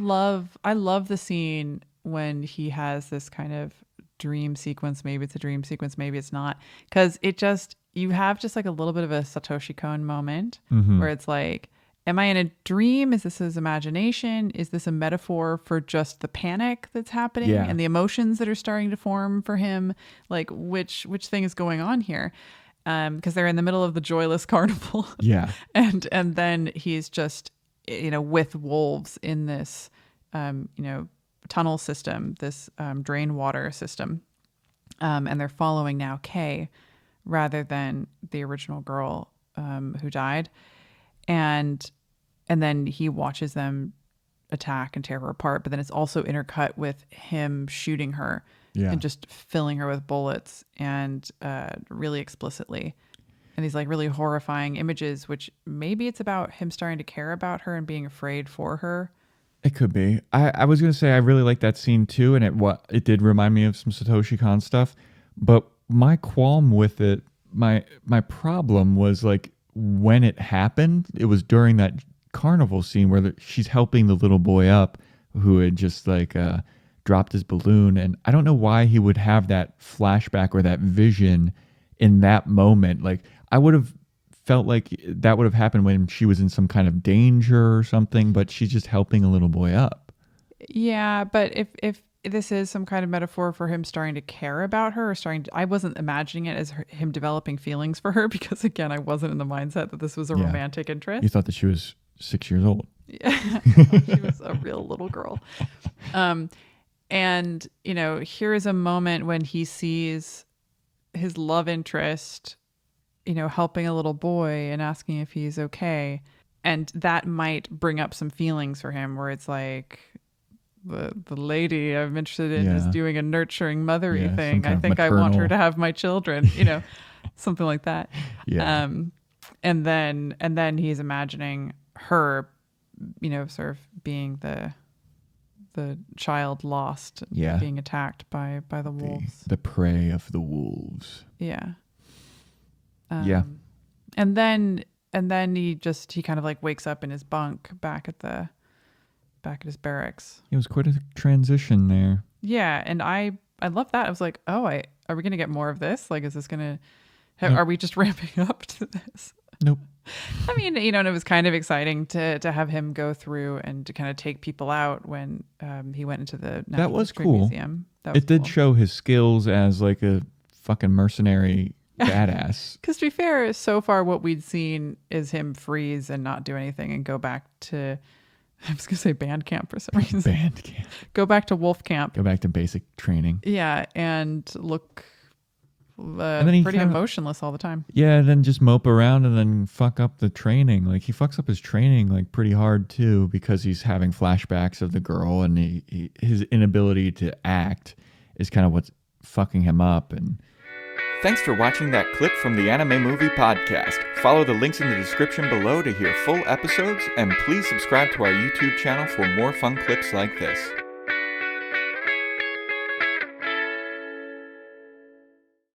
love the scene when he has this kind of dream sequence. Maybe it's a dream sequence, maybe it's not, because you have just like a little bit of a Satoshi Kon moment where it's like, am I in a dream? Is this his imagination? Is this a metaphor for just the panic that's happening and the emotions that are starting to form for him? Like which thing is going on here? Because they're in the middle of the joyless carnival. Yeah. and then he's just, with wolves in this, tunnel system, this drain water system. And they're following now Kay rather than the original girl who died. And then he watches them attack and tear her apart. But then it's also intercut with him shooting her and just filling her with bullets and really explicitly. And these like really horrifying images, which maybe it's about him starting to care about her and being afraid for her. It could be. I was going to say I really like that scene too. And it did remind me of some Satoshi Kon stuff. But my qualm with it, my problem was like when it happened, it was during that carnival scene where she's helping the little boy up who had just like dropped his balloon. And I don't know why he would have that flashback or that vision in that moment. Like I would have felt like that would have happened when she was in some kind of danger or something, but she's just helping a little boy up. Yeah, but if this is some kind of metaphor for him starting to care about her, or I wasn't imagining it as him developing feelings for her, because again, I wasn't in the mindset that this was a romantic interest. You thought that she was 6 years old. Yeah, she was a real little girl. And here is a moment when he sees his love interest, helping a little boy and asking if he's okay. And that might bring up some feelings for him where it's like, the lady I'm interested in is doing a nurturing mothery thing. I think maternal. I want her to have my children, something like that. Yeah. And then he's imagining her, sort of being the child lost, being attacked by the wolves. The prey of the wolves. Yeah. And then he kind of like wakes up in his bunk back at his barracks. It was quite a transition there. Yeah, and I love that. I was like, are we going to get more of this? Like, is this going to... Are we just ramping up to this? Nope. I mean, and it was kind of exciting to have him go through and to kind of take people out when he went into the Natural History Museum. That was cool. It did show his skills as like a fucking mercenary badass. Because to be fair, so far what we'd seen is him freeze and not do anything and go back to... I was going to say band camp for some reason. Band camp. Go back to Wolf camp. Go back to basic training. Yeah, and look pretty emotionless all the time. Yeah, and then just mope around and then fuck up the training. Like he fucks up his training like pretty hard too, because he's having flashbacks of the girl, and his inability to act is kind of what's fucking him up. And thanks for watching that clip from the Anime Movie Podcast. Follow the links in the description below to hear full episodes, and please subscribe to our YouTube channel for more fun clips like this.